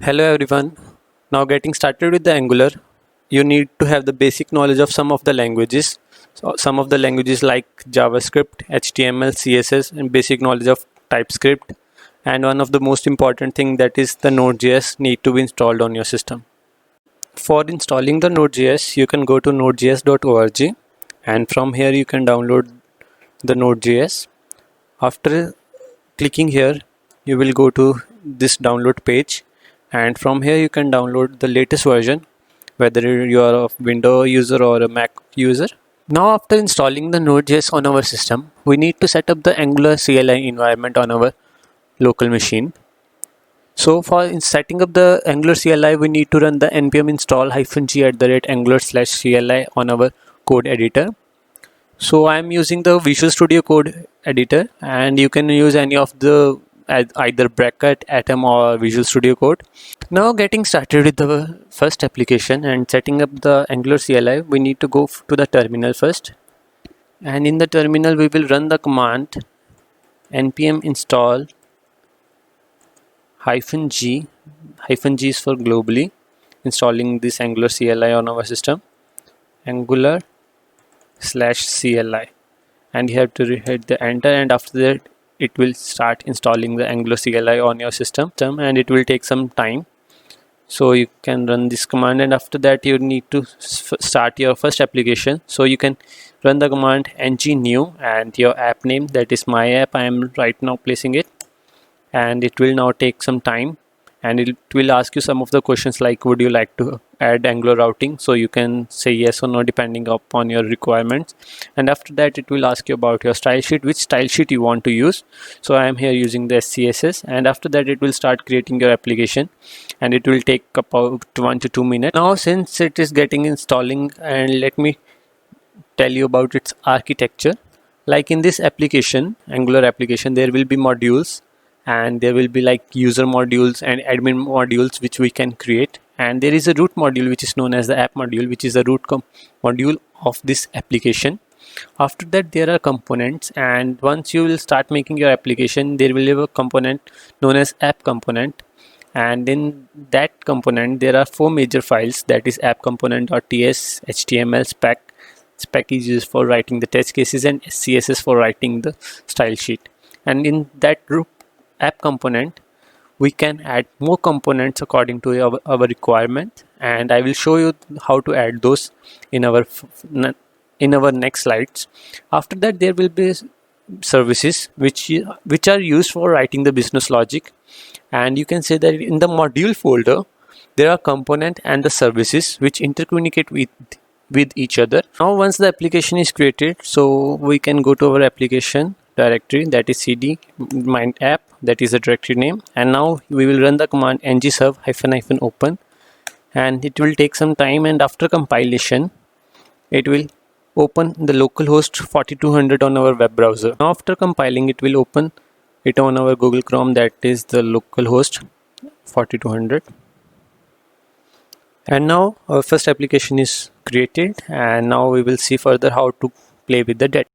Hello everyone. Now getting started with the Angular, you need to have the basic knowledge of some of the languages. So some of the languages like JavaScript, HTML, CSS, and basic knowledge of TypeScript. And one of the most important thing that is the Node.js need to be installed on your system. For installing the Node.js, you can go to nodejs.org and from here you can download the Node.js. After clicking here, you will go to this download page and from here you can download the latest version, whether you are a Windows user or a Mac user. Now after installing the Node.js on our system, we need to set up the Angular CLI environment on our local machine. So for setting up the Angular CLI, we need to run the npm install -g @angular/CLI on our code editor. So I'm using the Visual Studio Code editor, and you can use any of the either Bracket, Atom, or Visual Studio Code. Now getting started with the first application and setting up the Angular CLI, we need to go to the terminal first. And in the terminal, we will run the command npm install -g. -g is for globally installing this Angular CLI on our system. Angular/CLI, and you have to hit the enter, and after that it will start installing the Angular CLI on your system, and it will take some time. So you can run this command, and after that you need to start your first application. So you can run the command ng new and your app name, that is my app. I am right now placing it, and it will now take some time, and it will ask you some of the questions like would you like to add Angular routing, so you can say yes or no depending upon your requirements. And after that it will ask you about your style sheet, which style sheet you want to use. So I am here using the SCSS, and after that it will start creating your application, and it will take about 1 to 2 minutes. Now since it is getting installing, and let me tell you about its architecture. Like in this application, Angular application, there will be modules, and there will be like user modules and admin modules which we can create, and there is a root module which is known as the app module, which is the root module of this application. After that there are components, and once you will start making your application, there will be a component known as app component, and in that component there are 4 major files, that is app component.ts, html, spec is used for writing the test cases, and css for writing the style sheet. And in that group app component, we can add more components according to our requirement, and I will show you how to add those in our next slides. After that there will be services which are used for writing the business logic, and you can say that in the module folder there are component and the services which intercommunicate with each other. Now once the application is created, so we can go to our application directory, that is cd mind app, that is the directory name, and now we will run the command ngserve -open, and it will take some time, and after compilation it will open the localhost 4200 on our web browser. Now after compiling, it will open it on our Google Chrome, that is the localhost 4200. And now our first application is created, and now we will see further how to play with the data.